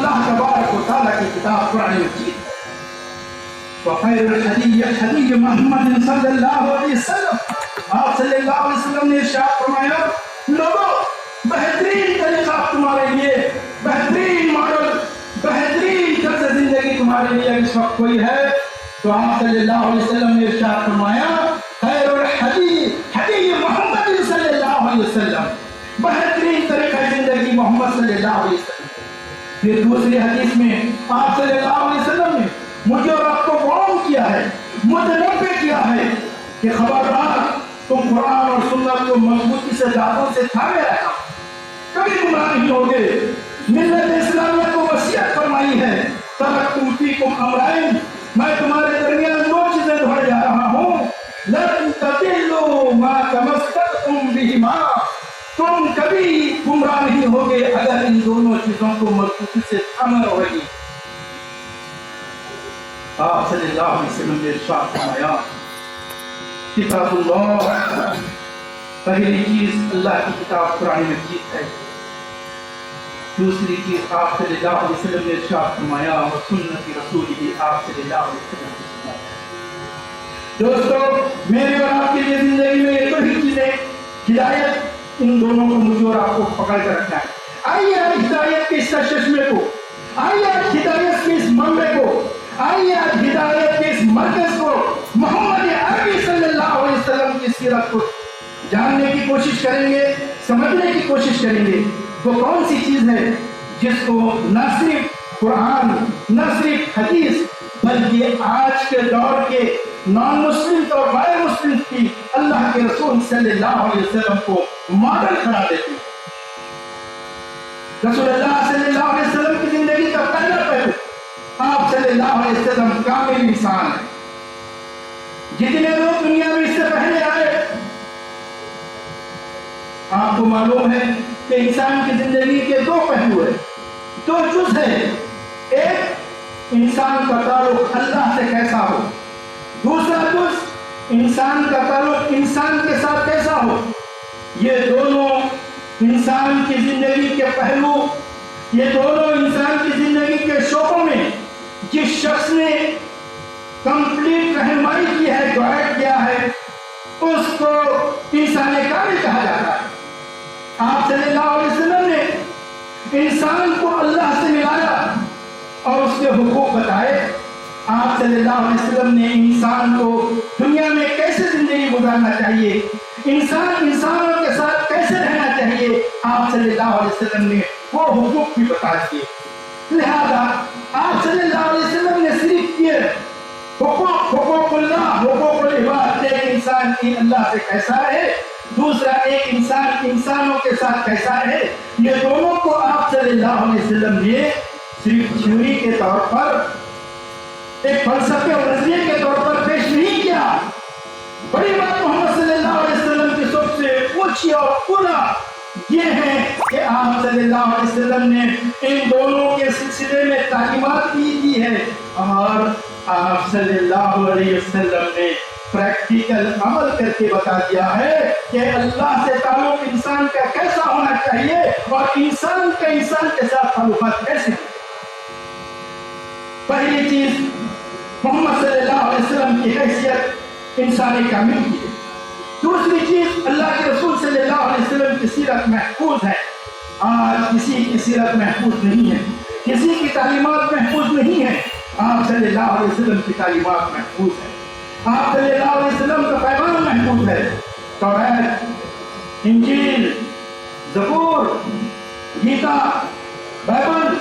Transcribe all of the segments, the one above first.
اللہ تبارک و تعالیٰ کی کتاب قرآن مجید ہے۔ وخیر الحدی حدی محمد صلی اللہ علیہ وسلم، آپ صلی اللہ علیہ وسلم نے ارشاد فرمایا لوگوں بہترین طریقہ تمہارے لیے، بہترین ماڈل، بہترین طرز زندگی تمہارے لیے اس وقت کوئی ہے تو آپ صلی اللہ علیہ وسلم نے ارشاد فرمایا خیر الحدی حدی محمد صلی اللہ علیہ وسلم، بہترین طریقہ زندگی محمد صلی اللہ علیہ وسلم۔ پھر دوسری حدیث میں آپ صلی اللہ علیہ وسلم نے مجھے اور آپ کو وارن کیا ہے، متنبہ کیا ہے کہ خبردار تم قرآن اور سنت کو مضبوطی سے دانتوں سے تھامے رکھا، کبھی گمراہ نہیں ہوگے۔ ملت اسلامیہ کو وصیت فرمائی ہے ترکتم فیکم امرین، میں تمہارے درمیان دو چیزیں دہرے جا رہا ہوں، لن تضلوا ما تمسکتم بہما، تم کبھی گمراہ نہیں ہوگے اگر ان دونوں چیزوں کو مضبوطی سے تھامے رہو گے۔ آپ صلی اللہ علیہ وسلم نے ارشاد فرمایا کتاب اللہ، پہلی چیز اللہ کی کتاب قرآن مجید ہے، دوسری چیز آپ صلی اللہ علیہ وسلم نے ارشاد فرمایا اور سنت رسول بھی آپ صلی اللہ علیہ وسلم نے فرمایا۔ دوستو میرے اور آپ کے لیے زندگی میں ایک ہی چیزیں ہدایت، ان دونوں کو مجھے اور آپ کو پکڑ کر رکھنا ہے۔ آئیے آج ہدایت کے اس چشمے کو، آئیے آج ہدایت کے اس منبع کو، آئیے آج ہدایت کے اس مرکز کو، محمد عربی صلی اللہ علیہ وسلم کی سیرت کو جاننے کی کوشش کریں گے، سمجھنے کی کوشش کریں گے۔ وہ کون سی چیز ہے جس کو نہ صرف قرآن، نہ صرف حدیث، بلکہ آج کے دور کے نان مسلم اور غیر مسلم کی اللہ کے رسول صلی اللہ علیہ وسلم کو ماڈل قرار دیتے ہیں۔ رسول اللہ صلی اللہ علیہ وسلم کی زندگی کا پہلا پہلو، آپ صلی اللہ علیہ وسلم کامل انسان ہیں۔ جتنے لوگ دنیا میں اس سے پہلے آئے، آپ کو معلوم ہے کہ انسان کی زندگی کے دو پہلو ہیں، دو جز ہیں۔ ایک انسان کا تعلق اللہ سے کیسا ہو، دوسرا جز انسان کا تعلق انسان کے ساتھ کیسا ہو۔ یہ دونوں انسان کی زندگی کے پہلو، یہ دونوں انسان کی زندگی کے شعبوں میں جس شخص نے کمپلیٹ رہنمائی کی ہے، گائیڈ کیا ہے، اس کو انسان کامل کہا جاتا ہے۔ آپ صلی اللہ علیہ وسلم نے انسان کو اللہ سے ملایا اور اس کے حقوق بتائے۔ آپ صلی اللہ علیہ وسلم نے انسان کو دنیا میں کیسے زندگی گزارنا چاہیے، انسان انسانوں کے ساتھ کیسے رہنا چاہیے، آپ صلی اللہ علیہ وسلم نے وہ حقوق بھی بتا دیے۔ لہذا آپ صلی اللہ علیہ وسلم نے صرف یہ حقوق اللہ، حقوق العباد، ایک انسان کی اللہ سے کیسا رہے، دوسرا ایک انسان انسانوں کے ساتھ کیسا رہے، یہ دونوں کو آپ صلی اللہ علیہ وسلم نے صرف تھیوری کے طور پر، ایک فلسفے اور نظریے کے طور پر پیش نہیں کیا۔ بڑی بات محمد صلی اللہ علیہ وسلم کی سب سے اونچی اور اولا یہ ہے کہ آپ صلی اللہ علیہ وسلم نے ان دونوں کے سلسلے میں تعلیمات بھی دی ہے، اور آپ صلی اللہ علیہ وسلم نے پریکٹیکل عمل کر کے بتا دیا ہے کہ اللہ سے تعلق انسان کا کیسا ہونا چاہیے اور انسان کا انسان کے ساتھ تعلقات کیسے ہیں۔ پہلی چیز محمد صلی اللہ علیہ وسلم کی حیثیت انسانی کامل کی ہے۔ دوسری چیز اللہ کے رسول صلی اللہ علیہ وسلم کی سیرت محفوظ ہے۔ آج کسی کی سیرت محفوظ نہیں ہے، کسی کی تعلیمات محفوظ نہیں ہے، آپ صلی اللہ علیہ وسلم کی تعلیمات محفوظ ہے، آپ صلی اللہ علیہ وسلم کا پیغام محفوظ ہے۔ توریت، انجیل، زبور، گیتا، بائبل،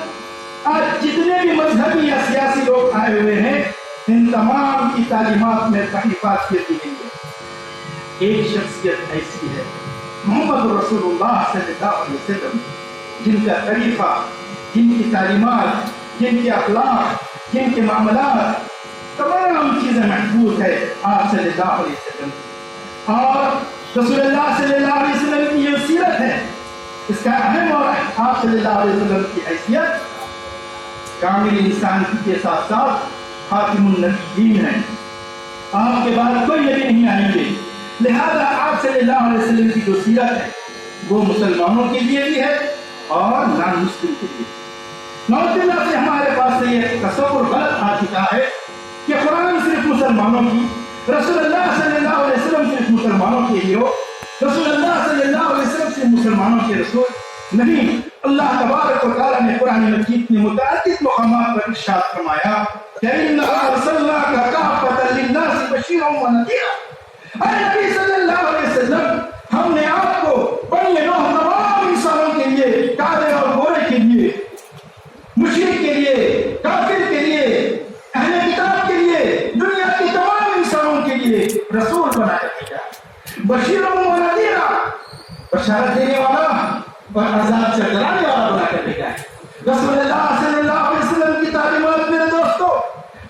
آج جتنے بھی مذہبی یا سیاسی لوگ آئے ہوئے ہیں، ان تمام کی تعلیمات میں تحریفات کی گئی ہے۔ ایک شخصیت ایسی ہے محمد رسول اللہ صلی اللہ علیہ وسلم، جن کا طریقہ، جن کی تعلیمات، جن کے اخلاق، جن کے معاملات، تمام چیزیں محفوظ ہے آپ صلی اللہ علیہ وسلم۔ اور رسول اللہ صلی اللہ علیہ وسلم کی یہ سیرت ہے، اس کا اہم اور آپ صلی اللہ علیہ وسلم کی حیثیت کامل انسان کے ساتھ ساتھ خاتم النبیین ہے۔ آپ کے بعد کوئی نبی نہیں آئیں گے، لہذا آپ صلی اللہ علیہ وسلم کی جو سیرت ہے وہ مسلمانوں کے لیے بھی ہے اور نان مسلم کے لیے۔ نوزاللہ سے ہمارے پاس سے یہ تصور غلط آ چکا ہے کہ قرآن صرف مسلمانوں کی، رسول اللہ صلی اللہ علیہ وسلم صرف مسلمانوں کے ہیرو، رسول اللہ صلی اللہ علیہ وسلم صرف مسلمانوں کے رسول نہیں۔ اللہ تبارک و تعالیٰ نے قرآن مجید میں متعدد مقامات پر ارشاد فرمایا کہ اِنَّا أَرْسَلْنَاكَ كَافَّةً لِلنَّاسِ بَشِيرًا وَنَذِيرًا۔ اے نبی صلی اللہ علیہ وسلم، ہم نے آپ کو بنی نوح تمام انسانوں کے لیے، کالے اور گورے کے لیے، مشرک کے لیے، کافر کے لیے، اہل کتاب کے لیے، دنیا کے تمام انسانوں کے لیے رسول بنا کر بھیجا، بشیر و نذیرا، بشارت دینے والا اور عذاب سے ڈرانے والا بنا کر بھیجا ہے۔ رسول اللہ صلی اللہ علیہ وسلم کی تعلیمات میرے دوستو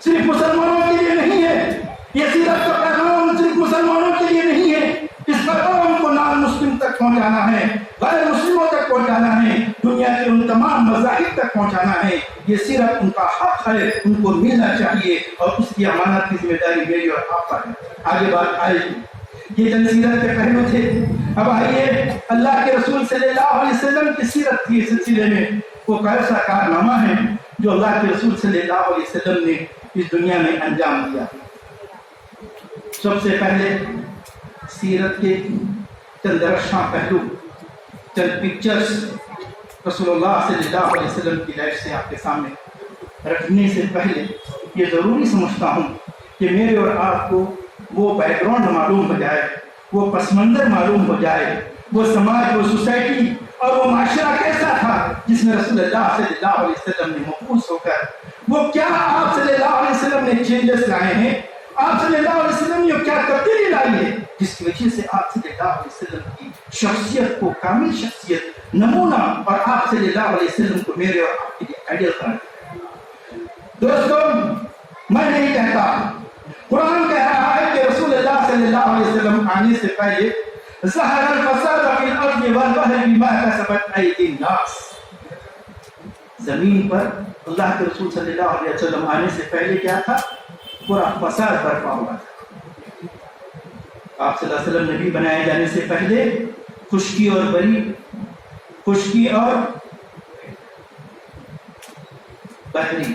صرف مسلمانوں کے لیے نہیں ہے، یہ سیرت کا پیغام صرف مسلمانوں کے لیے نہیں ہے، اس پیغام کو نان مسلم تک پہنچانا ہے، غیر مسلموں تک پہنچانا ہے، دنیا کے ان تمام مذاہب تک پہنچانا ہے۔ یہ سیرت ان کا حق ہے، ان کو ملنا چاہیے، اور اس کی امانت کی ذمہ داری میری اور آپ پر ہے۔ آگے بات آئے گی، یہ چند سیرت کے پہلو تھے۔ اب آئیے اللہ کے رسول صلی اللہ علیہ وسلم کی سیرت کے سلسلے میں وہ کیسا کارنامہ ہے جو اللہ کے رسول صلی اللہ علیہ وسلم نے اس دنیا میں انجام دیا۔ سب سے پہلے سیرت کے چند درخشاں پہلو، چند پکچرز رسول اللہ صلی اللہ علیہ وسلم کی لائف سے آپ کے سامنے رکھنے سے پہلے یہ ضروری سمجھتا ہوں کہ میرے اور آپ کو وہ بیک گراؤنڈ معلوم ہو جائے، وہ پس منظر معلوم ہو جائے، وہ سماج، وہ سوسائٹی اور وہ معاشرہ کیسا تھا جس میں رسول اللہ صلی اللہ علیہ وسلم نے مبعوث ہو کر وہ کیا آپ صلی اللہ علیہ وسلم نے چینجز لائے ہیں، آپ صلی اللہ علیہ وسلم نے کیا تبدیلی لائی ہے، جس کی وجہ سے آپ صلی اللہ علیہ وسلم کی شخصیت کو کامل شخصیت، نمونہ، اور آپ صلی اللہ علیہ وسلم کو میرے اور آپ کے لیے آئیڈیل قرار دیا۔ دوستو، میں نہیں کہتا، قرآن کہہ رہا ہے کہ رسول اللہ صلی اللہ علیہ وسلم آنے سے پہلے ظہر الفساد فی الارض والبحر بما کسبت ایدی الناس، زمین پر اللہ کے رسول صلی اللہ علیہ وسلم آنے سے پہلے کیا تھا؟ پورا فساد برپا ہوا تھا۔ آپ صلی اللہ علیہ وسلم نبی بنائے جانے سے پہلے خشکی اور بری، خشکی اور بحری،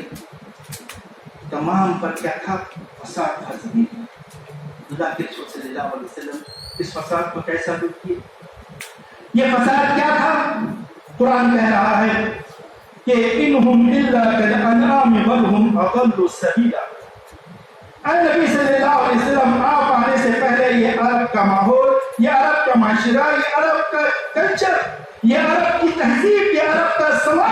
تمام پر کیا تھا؟ فساد تھا زمین۔ اللہ کے رسول صلی اللہ علیہ وسلم اس فساد کو کیسا دور کیے؟ یہ فساد کیا تھا؟ قرآن کہہ رہا ہے کہ انہم الا کالانعام بل ہم اضل سبیلا۔ اے نبی صلی اللہ علیہ وسلم، آپ آنے سے پہلے یہ عرب کا ماحول، یہ عرب کا معاشرہ، یہ عرب کا کلچر، یہ عرب کی تہذیب، یہ عرب کا سماج